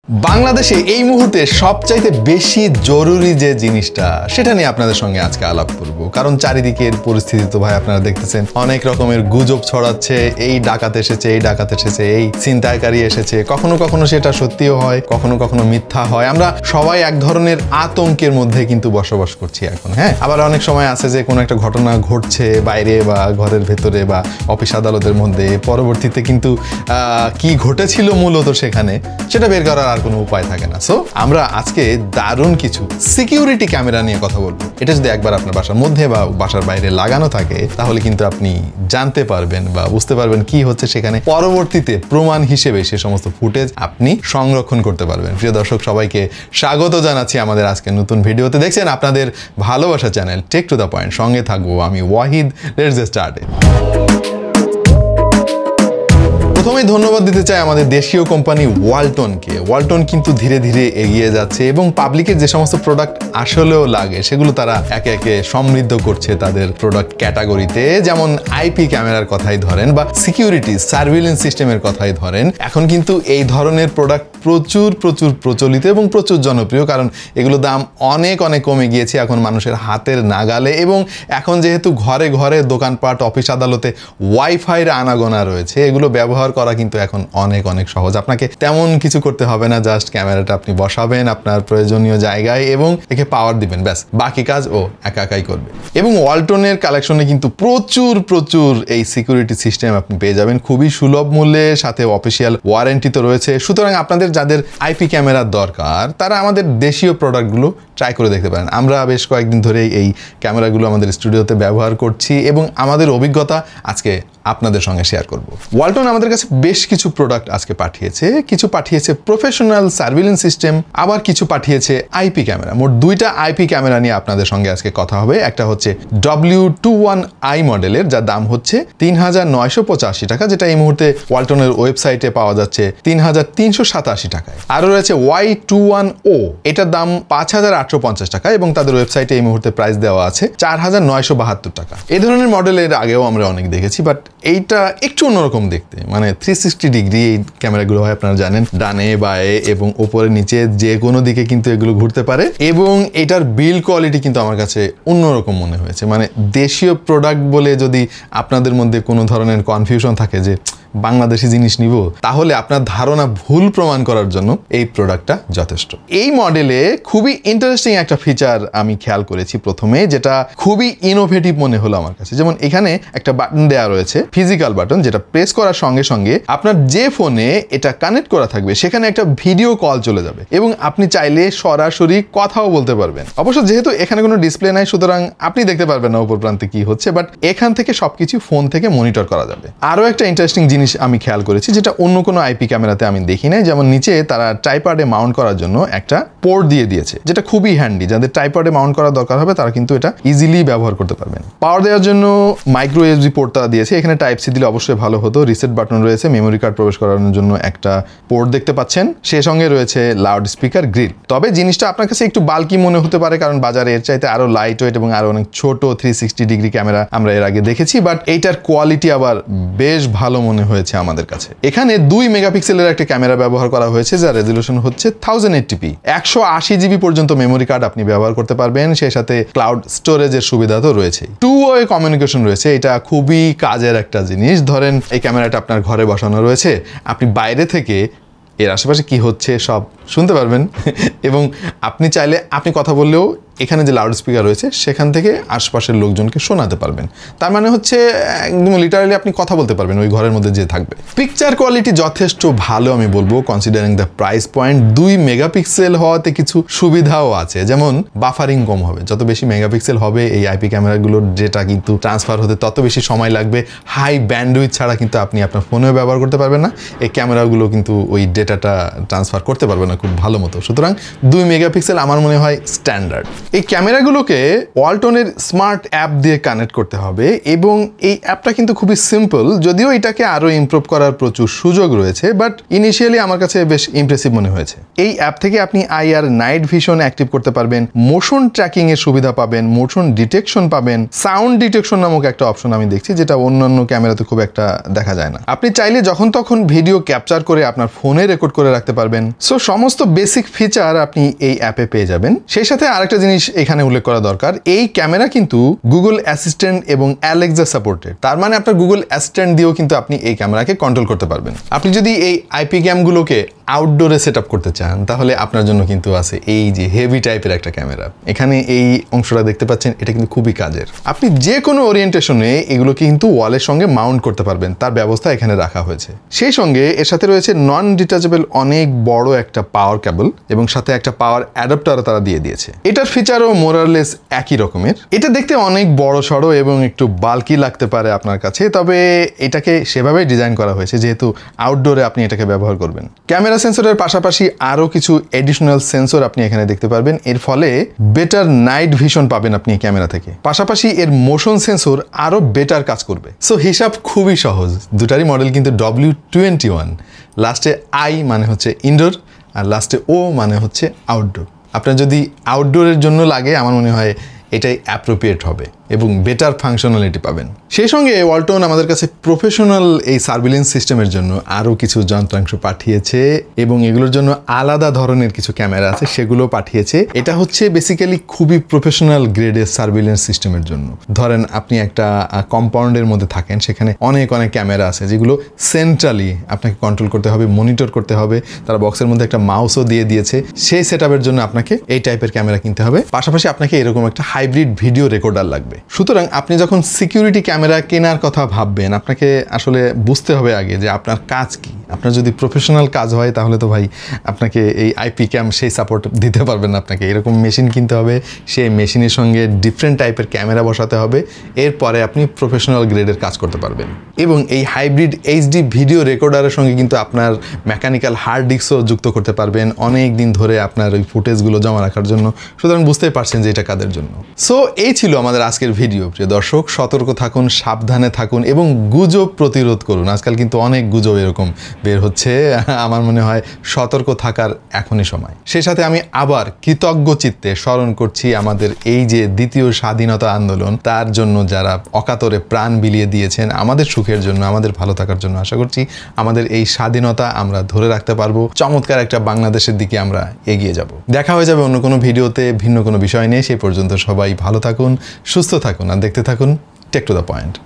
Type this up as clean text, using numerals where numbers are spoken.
বাংলাদেশে এই মুহূর্তে সবচাইতে বেশি জরুরি যে জিনিসটা সেটা নিয়ে আপনাদের সঙ্গে আজকে আলাপ করব, কারণ চারিদিকের পরিস্থিতি তো ভাই আপনারা দেখতেছেন, অনেক রকমের গুজব ছড়াচ্ছে। এই ডাকাত এসেছে, এই ডাকাত এসেছে, এই ছিনতাইকারী এসেছে। কখনো কখনো সেটা সত্যিও হয়, কখনো কখনো মিথ্যা হয়। আমরা সবাই এক ধরনের আতঙ্কের মধ্যে কিন্তু বসবাস করছি এখন। হ্যাঁ, আবার অনেক সময় আছে যে কোনো একটা ঘটনা ঘটছে বাইরে বা ঘরের ভেতরে বা অফিস আদালতের মধ্যে, পরবর্তীতে কিন্তু কি ঘটেছিল মূলত সেখানে সেটা বের করার আর কোনো উপায় থাকে না। সো আমরা আজকে দারুণ কিছু সিকিউরিটি ক্যামেরা নিয়ে কথা বলবো। এটা যদি একবার আপনার বাসার মধ্যে বা বাসার বাইরে লাগানো থাকে তাহলে কিন্তু আপনি জানতে পারবেন বা বুঝতে পারবেন কি হচ্ছে সেখানে। পরবর্তীতে প্রমাণ হিসেবে সে সমস্ত ফুটেজ আপনি সংরক্ষণ করতে পারবেন। প্রিয় দর্শক, সবাইকে স্বাগত জানাচ্ছি আমাদের আজকে নতুন ভিডিওতে। দেখছেন আপনাদের ভালোবাসা channel tech to the point. সঙ্গে থাকবো আমি ওয়াহিদ। Let's get started. প্রথমেই ধন্যবাদ দিতে চাই আমাদের দেশীয় কোম্পানি ওয়ালটনকে। ওয়ালটন কিন্তু ধীরে ধীরে এগিয়ে যাচ্ছে এবং পাবলিকের যে সমস্ত প্রোডাক্ট আসলেও লাগে সেগুলো তারা একে একে সমৃদ্ধ করছে তাদের প্রোডাক্ট ক্যাটাগরিতে। যেমন আইপি ক্যামেরার কথাই ধরেন বা সিকিউরিটি সার্ভিলেন্স সিস্টেমের কথাই ধরেন, এখন কিন্তু এই ধরনের প্রোডাক্ট প্রচুর প্রচলিত এবং প্রচুর জনপ্রিয়, কারণ এগুলো দাম অনেক কমে গিয়েছে এখন মানুষের হাতের নাগালে। এবং এখন যেহেতু ঘরে ঘরে দোকানপাট, অফিস আদালতে ওয়াইফাইয়ের আনাগোনা রয়েছে, এগুলো ব্যবহার করা কিন্তু এখন অনেক সহজ। আপনাকে তেমন কিছু করতে হবে না, জাস্ট ক্যামেরাটা আপনি বসাবেন আপনার প্রয়োজনীয় জায়গায় এবং একে পাওয়ার দিবেন, ব্যাস বাকি কাজ ও একাই করবে। এবং ওয়ালটনের কালেকশনে কিন্তু প্রচুর এই সিকিউরিটি সিস্টেম আপনি পেয়ে যাবেন খুবই সুলভ মূল্যে, সাথে অফিসিয়াল ওয়ারেন্টি তো রয়েছে। সুতরাং আপনাদের যাদের আইপি ক্যামেরার দরকার তারা আমাদের দেশীয় প্রোডাক্টগুলো ট্রাই করে দেখতে পারেন। আমরা বেশ কয়েকদিন ধরে এই ক্যামেরাগুলো আমাদের স্টুডিওতে ব্যবহার করছি এবং আমাদের অভিজ্ঞতা আজকে আপনাদের সঙ্গে শেয়ার করব। ওয়ালটন আমাদের কাছে বেশ কিছু প্রোডাক্ট আজকে পাঠিয়েছে। কিছু পাঠিয়েছে প্রফেশনাল সার্ভিলেন্স সিস্টেম, আবার কিছু পাঠিয়েছে আইপি ক্যামেরা। মোট দুইটা আইপি ক্যামেরা নিয়ে আপনাদের সঙ্গে আজকে কথা হবে। একটা হচ্ছে W21i মডেলের, যার দাম হচ্ছে ৩৯৮৫ টাকা, যেটা এই মুহূর্তে ওয়ালটনের ওয়েবসাইটে পাওয়া যাচ্ছে ৩৩৮৭ টাকায়। আরও রয়েছে Y21O, এটার দাম ৫৮৫০ টাকা এবং তাদের ওয়েবসাইটে এই মুহূর্তে প্রাইস দেওয়া আছে ৪৯৭২ টাকা। এই ধরনের মডেলের আগেও আমরা অনেক দেখেছি, বাট এইটা একটু অন্যরকম দেখতে, মানে 360 ডিগ্রি এই ক্যামেরাগুলো হয়, আপনারা জানেন, ডানে বায়ে এবং ওপরে নিচে যে কোনো দিকে কিন্তু এগুলো ঘুরতে পারে। এবং এটার বিল্ড কোয়ালিটি কিন্তু আমার কাছে অন্যরকম মনে হয়েছে। মানে দেশীয় প্রোডাক্ট বলে যদি আপনাদের মধ্যে কোনো ধরনের কনফিউশন থাকে যে বাংলাদেশি জিনিস নিব, তাহলে আপনার ধারণা ভুল প্রমাণ করার জন্য এই প্রোডাক্টটা যথেষ্ট। এই মডেলে খুবই ইন্টারেস্টিং একটা ফিচার আমি খেয়াল করেছি প্রথমে, যেটা খুবই ইনোভেটিভ মনে হলো আমার কাছে। যেমন এখানে একটা বাটন দেওয়া রয়েছে, ফিজিক্যাল বাটন, যেটা প্রেস করার সঙ্গে সঙ্গে আপনার যে ফোনে এটা কানেক্ট করা থাকবে সেখানে একটা ভিডিও কল চলে যাবে এবং আপনি চাইলে সরাসরি কথাও বলতে পারবেন। অবশ্য যেহেতু এখানে কোনো ডিসপ্লে নাই, সুতরাং আপনি দেখতে পারবেন না উপর প্রান্তে কি হচ্ছে, বাট এখান থেকে সবকিছু ফোন থেকে মনিটর করা যাবে। আরও একটা ইন্টারেস্টিং জিনিস আমি খেয়াল করেছি, যেটা অন্য কোনো আইপি ক্যামেরাতে আমি দেখি নাই। যেমন নিচে তারা ট্রাইপডে মাউন্ট করার জন্য একটা পোর্ট দিয়ে দিয়েছে, যেটা খুবই হ্যান্ডি। যাদের ট্রাইপডে মাউন্ট করার দরকার হবে তারা কিন্তু এটা ইজিলি ব্যবহার করতে পারবেন। পাওয়ার দেওয়ার জন্য মাইক্রো ইউএসবি পোর্ট তারা দিয়েছে। এখানে টাইপ সি দিলে অবশ্যই ভালো হতো। রিসেট বাটন রয়েছে, মেমোরি কার্ড প্রবেশ করানোর জন্য একটা পোর্ট দেখতে পাচ্ছেন। সেই সঙ্গে রয়েছে লাউড স্পিকার গ্রিল। তবে জিনিসটা আপনার কাছে একটু বাল্কি মনে হতে পারে, কারণ বাজারে এর চাইতে আরো লাইট ওয়েট এবং আরো অনেক ছোট 360 ডিগ্রি ক্যামেরা আমরা এর আগে দেখেছি, বাট এইটার কোয়ালিটি আবার বেশ ভালো মনে হয়েছে আমাদের কাছে। এখানে 2 মেগাপিক্সেলের একটা ক্যামেরা ব্যবহার করা হয়েছে, যার রেজলিউশন হচ্ছে 1080p। 180 জিবি পর্যন্ত মেমোরি কার্ড আপনি ব্যবহার করতে পারবেন। সেই সাথে ক্লাউড স্টোরেজের সুবিধা তো রয়েছে। 2-ওয়ে কমিউনিকেশন রয়েছে, এটা খুবই কাজের একটা জিনিস। ধরেন এই ক্যামেরাটা আপনার ঘরে বসানো রয়েছে, আপনি বাইরে থেকে এর আশেপাশে কি হচ্ছে সব শুনতে পারবেন এবং আপনি চাইলে আপনি কথা বললেও এখানে যে লাউড স্পিকার রয়েছে সেখান থেকে আশপাশের লোকজনকে শোনাতে পারবেন। তার মানে হচ্ছে একদম লিটারালি আপনি কথা বলতে পারবেন ওই ঘরের মধ্যে যে থাকবে। পিকচার কোয়ালিটি যথেষ্ট ভালো আমি বলবো, considering the price point. 2 megapixel হওয়াতে কিছু সুবিধাও আছে, যেমন বাফারিং কম হবে। যত বেশি মেগাপিক্সেল হবে এই আইপি ক্যামেরাগুলোর ডেটা কিন্তু ট্রান্সফার হতে তত বেশি সময় লাগবে। হাই ব্যান্ডউইথ ছাড়া কিন্তু আপনি আপনার ফোনেও ব্যবহার করতে পারবেন না, এই ক্যামেরাগুলো কিন্তু ওই ডেটাটা ট্রান্সফার করতে পারবে না খুব ভালো মতো। সুতরাং 2 মেগাপিক্সেল আমার মনে হয় স্ট্যান্ডার্ড। এই ক্যামেরাগুলোকে ওয়ালটনের স্মার্ট অ্যাপ দিয়ে কানেক্ট করতে হবে এবং এই অ্যাপটা কিন্তু খুবই সিম্পল, যদিও এটাকে আরো ইমপ্রুভ করার প্রচুর সুযোগ রয়েছে, বাট ইনিশিয়ালি আমার কাছে বেশ ইমপ্রেসিভ মনে হয়েছে। এই অ্যাপ থেকে আপনি আইআর নাইট ভিশন অ্যাক্টিভ করতে পারবেন, মোশন ট্র্যাকিং এর সুবিধা পাবেন, মোশন ডিটেকশন পাবেন, সাউন্ড ডিটেকশন নামক একটা অপশন আমি দেখছি যেটা অন্যান্য ক্যামেরাতে খুব একটা দেখা যায় না। আপনি চাইলে যখন তখন ভিডিও ক্যাপচার করে আপনার ফোনে রেকর্ড করে রাখতে পারবেন। সো সমস্ত বেসিক ফিচার আপনি এই অ্যাপে পেয়ে যাবেন। সেই সাথে আরেকটা জিনিস এখানে উল্লেখ করা দরকার, এই ক্যামেরা কিন্তু গুগল অ্যাসিস্ট্যান্ট এবং অ্যালেক্সা সাপোর্টেড। তার মানে আপনার গুগল অ্যাসিস্ট্যান্ট দিয়েও কিন্তু আপনি এই ক্যামেরাকে কন্ট্রোল করতে পারবেন। আপনি যদি এই আইপি ক্যামগুলোকে আউটডোরে সেট আপ করতে চান তাহলে আপনার জন্য কিন্তু আছে এই যে হেভি টাইপের একটা ক্যামেরা। এখানে এই অংশটা দেখতে পাচ্ছেন, এটা কিন্তু খুবই কাজের। আপনি যে কোনো ওরিয়েন্টেশনে এগুলোকে কিন্তু ওয়ালের সঙ্গে মাউন্ট করতে পারবেন, তার ব্যবস্থা এখানে রাখা হয়েছে। সেই সঙ্গে এর সাথে রয়েছে নন ডিটাচেবল অনেক বড় একটা পাওয়ার কেবল এবং সাথে একটা পাওয়ার অ্যাডাপ্টারও তারা দিয়ে দিয়েছে। এটার ফিচারও মোরারলেস একই রকমের। এটা দেখতে অনেক বড় সড়ো এবং একটু বাল্কি লাগতে পারে আপনার কাছে, তবে এটাকে সেভাবেই ডিজাইন করা হয়েছে যেহেতু আউটডোরে আপনি এটাকে ব্যবহার করবেন। ক্যামেরা সেন্সরের পাশাপাশি আরও কিছু এডিশনাল সেন্সর আপনি এখানে দেখতে পারবেন, এর ফলে বেটার নাইট ভিশন পাবেন আপনি ক্যামেরা থেকে। পাশাপাশি এর মোশন সেন্সর আরও বেটার কাজ করবে। সো হিসাব খুবই সহজ, দুটারই মডেল কিন্তু W21, লাস্টে আই মানে হচ্ছে ইনডোর আর লাস্টে ও মানে হচ্ছে আউটডোর। আপনার যদি আউটডোরের জন্য লাগে আমার মনে হয় এটাই অ্যাপ্রোপ্রিয়েট হবে এবং বেটার ফাংশনালিটি পাবেন। সেই সঙ্গে ওয়ালটন আমাদের কাছে প্রফেশনাল এই সার্ভিলেন্স সিস্টেমের জন্য আরও কিছু যন্ত্রাংশ পাঠিয়েছে এবং এগুলোর জন্য আলাদা ধরনের কিছু ক্যামেরা আছে সেগুলো পাঠিয়েছে। এটা হচ্ছে বেসিক্যালি খুবই প্রফেশনাল গ্রেডের সার্ভিলেন্স সিস্টেমের জন্য। ধরেন আপনি একটা কম্পাউন্ডের মধ্যে থাকেন, সেখানে অনেক ক্যামেরা আছে যেগুলো সেন্ট্রালি আপনাকে কন্ট্রোল করতে হবে, মনিটর করতে হবে। তারা বক্সের মধ্যে একটা মাউসও দিয়ে দিয়েছে। সেই সেটআপের জন্য আপনাকে এই টাইপের ক্যামেরা কিনতে হবে। পাশাপাশি আপনাকে এরকম একটা হাইব্রিড ভিডিও রেকর্ডার লাগবে। সুতরাং আপনি যখন সিকিউরিটি ক্যামেরা কেনার কথা ভাববেন, আপনাকে আসলে বুঝতে হবে আগে যে আপনার কাজ কি। আপনার যদি প্রফেশনাল কাজ হয় তাহলে তো ভাই আপনাকে এই আইপি ক্যাম সেই সাপোর্ট দিতে পারবেন না। আপনাকে এরকম মেশিন কিনতে হবে, সেই মেশিনের সঙ্গে ডিফারেন্ট টাইপের ক্যামেরা বসাতে হবে, এরপরে আপনি প্রফেশনাল গ্রেডের কাজ করতে পারবেন। এবং এই হাইব্রিড এইচডি ভিডিও রেকর্ডারের সঙ্গে কিন্তু আপনার মেকানিক্যাল হার্ড ডিস্কও যুক্ত করতে পারবেন অনেক দিন ধরে আপনার ওই ফুটেজগুলো জমা রাখার জন্য। সুতরাং বুঝতেই পারছেন যে এটা কাদের জন্য। সো এই ছিল আমাদের আজকের ভিডিও। প্রিয় দর্শক, সতর্ক থাকুন, সাবধানে থাকুন এবং গুজব প্রতিরোধ করুন। আজকাল কিন্তু অনেক গুজব এরকম বের হচ্ছে। আমার মনে হয় সতর্ক থাকার এখনই সময়। সেই সাথে আমি আবার কৃতজ্ঞ চিত্তে স্মরণ করছি আমাদের এই যে দ্বিতীয় স্বাধীনতা আন্দোলন, তার জন্য যারা অকাতরে প্রাণ বিলিয়ে দিয়েছেন আমাদের সুখের জন্য, আমাদের ভালো থাকার জন্য। আশা করছি আমাদের এই স্বাধীনতা আমরা ধরে রাখতে পারবো। চমৎকার একটা বাংলাদেশের দিকে আমরা এগিয়ে যাব। দেখা হয়ে যাবে অন্য কোনো ভিডিওতে ভিন্ন কোনো বিষয় নিয়ে। সেই পর্যন্ত সবাই ভালো থাকুন, সুস্থ থাকুন আর দেখতে থাকুন টেক টু দ্য পয়েন্ট।